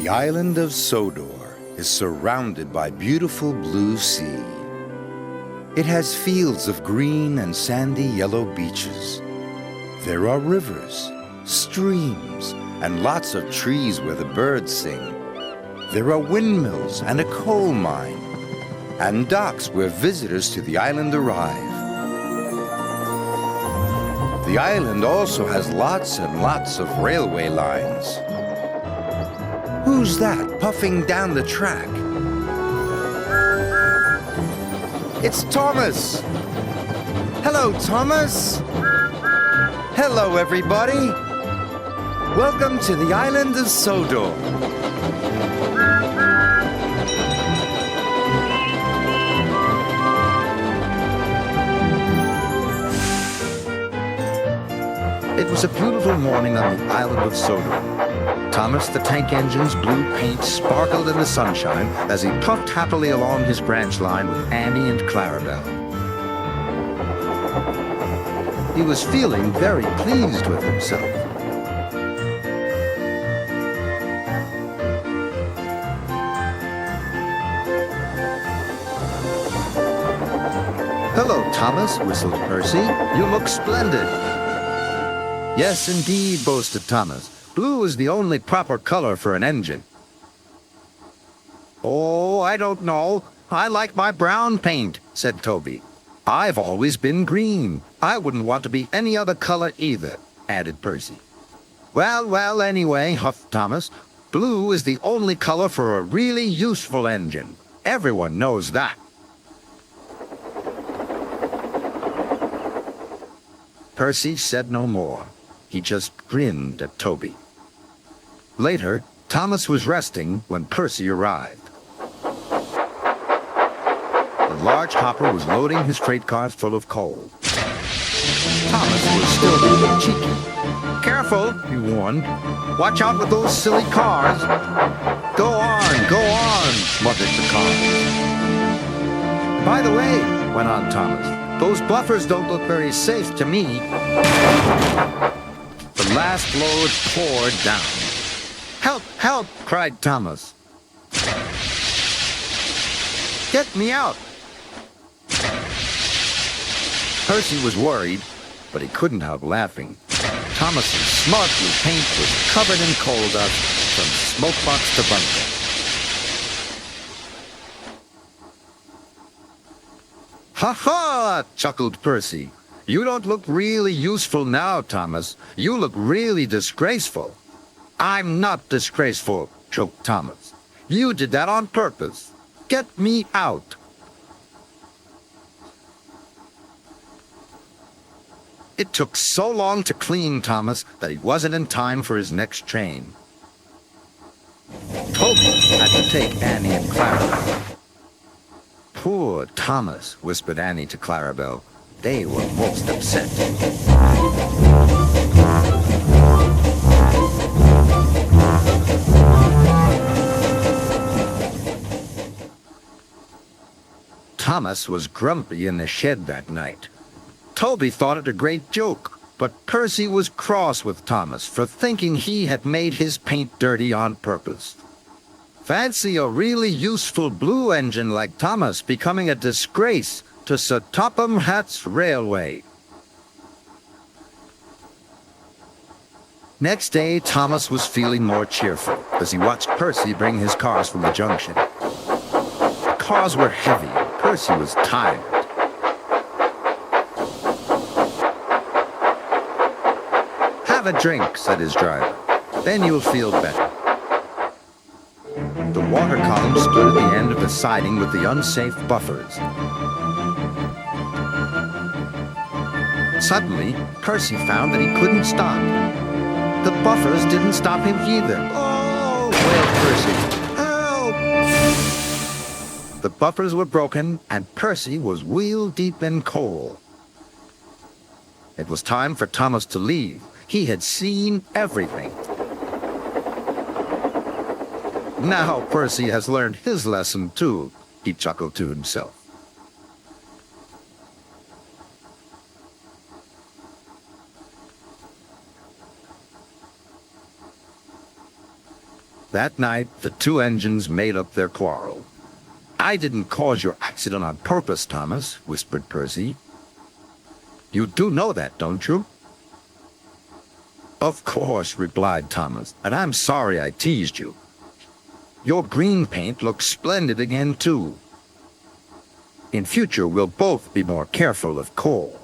The island of Sodor is surrounded by beautiful blue sea. It has fields of green and sandy yellow beaches. There are rivers, streams, and lots of trees where the birds sing. There are windmills and a coal mine, and docks where visitors to the island arrive. The island also has lots and lots of railway lines. Who's that puffing down the track? It's Thomas! Hello, Thomas! Hello, everybody! Welcome to the island of Sodor. It was a beautiful morning on the island of Sodor. Thomas the tank engine's blue paint sparkled in the sunshine as he puffed happily along his branch line with Annie and Clarabelle. He was feeling very pleased with himself. "Hello, Thomas," whistled Percy. "You look splendid." "Yes, indeed," boasted Thomas. "Blue is the only proper color for an engine." "Oh, I don't know. I like my brown paint," said Toby. "I've always been green. I wouldn't want to be any other color either," added Percy. Well, anyway," huffed Thomas, "blue is the only color for a really useful engine. Everyone knows that." Percy said no more. He just grinned at Toby. Later, Thomas was resting when Percy arrived. A large hopper was loading his freight cars full of coal. Thomas was still being cheeky. "Careful," he warned. "Watch out with those silly cars." Go on," muttered the cars. "By the way," went on Thomas, "those buffers don't look very safe to me." The last load poured down. "Help, help!" cried Thomas. "Get me out!" Percy was worried, but he couldn't help laughing. Thomas's smart blue paint was covered in coal dust from smokebox to bunker. "Ha-ha!" chuckled Percy. "You don't look really useful now, Thomas. You look really disgraceful." "I'm not disgraceful," choked Thomas. "You did that on purpose. Get me out." It took so long to clean Thomas that he wasn't in time for his next train. Toby had to take Annie and Clarabelle. "Poor Thomas," whispered Annie to Clarabelle. They were most upset. Thomas was grumpy in the shed that night. Toby thought it a great joke, but Percy was cross with Thomas for thinking he had made his paint dirty on purpose. Fancy a really useful blue engine like Thomas becoming a disgrace to Sir Topham Hatt's railway. Next day, Thomas was feeling more cheerful as he watched Percy bring his cars from the junction. The cars were heavy. Percy was tired. "Have a drink," said his driver. "Then you'll feel better." The water column stood at the end of the siding with the unsafe buffers. Suddenly, Percy found that he couldn't stop. The buffers didn't stop him either. "Oh!" wailed Percy. "Help!" The buffers were broken, and Percy was wheel-deep in coal. It was time for Thomas to leave. He had seen everything. "Now Percy has learned his lesson, too," he chuckled to himself. That night, the two engines made up their quarrel. "I didn't cause your accident on purpose, Thomas," whispered Percy. "You do know that, don't you?" "Of course," replied Thomas, "and I'm sorry I teased you. Your green paint looks splendid again, too. In future, we'll both be more careful of coal."